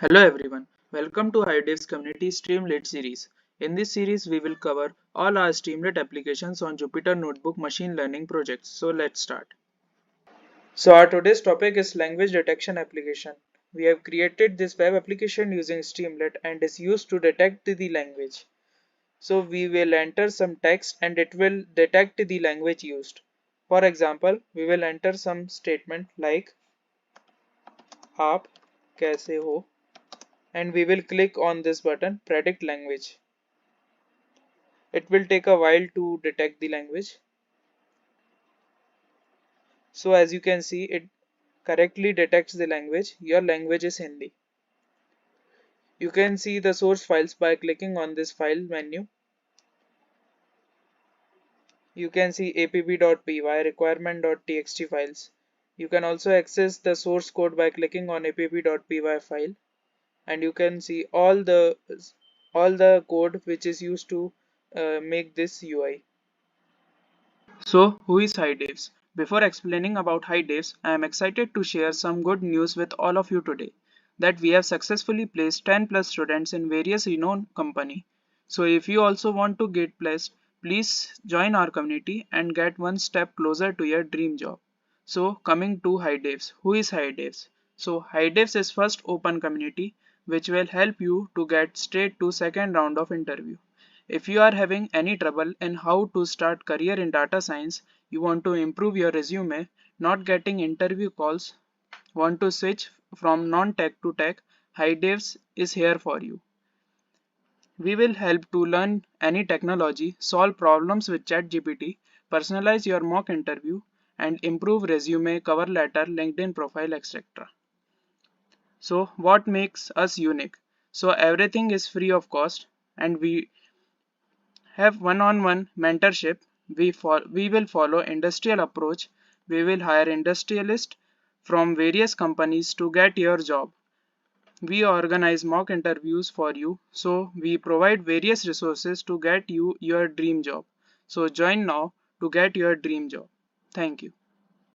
Hello everyone, welcome to HiDevs Community Streamlit series. In this series, we will cover all our Streamlit applications on Jupyter Notebook machine learning projects. So let's start. So our today's topic is language detection application. We have created this web application using Streamlit and is used to detect the language. So we will enter some text and it will detect the language used. For example, we will enter some statement like आप कैसे हो and we will click on this button predict language. It will take a while to detect the language. So as you can see, it correctly detects the language. Your language is Hindi. You can see the source files by clicking on this file menu. You can see app.py, requirement.txt files. You can also access the source code by clicking on app.py file, and you can see all the code which is used to make this UI. So, who is HiDevs? Before explaining about HiDevs, I am excited to share some good news with all of you today that we have successfully placed 10 plus students in various renowned companies. So, if you also want to get placed, please join our community and get one step closer to your dream job. So, coming to HiDevs, who is HiDevs? So, HiDevs is first open community which will help you to get straight to second round of interview. If you are having any trouble in how to start career in data science, you want to improve your resume, not getting interview calls, want to switch from non-tech to tech, HiDevs is here for you. We will help to learn any technology, solve problems with ChatGPT, personalize your mock interview, and improve resume, cover letter, LinkedIn profile, etc. So what makes us unique? So everything is free of cost and we have one-on-one mentorship. We will follow industrial approach. We will hire industrialists from various companies to get your job. We organize mock interviews for you. So we provide various resources to get you your dream job. So join now to get your dream job. Thank you.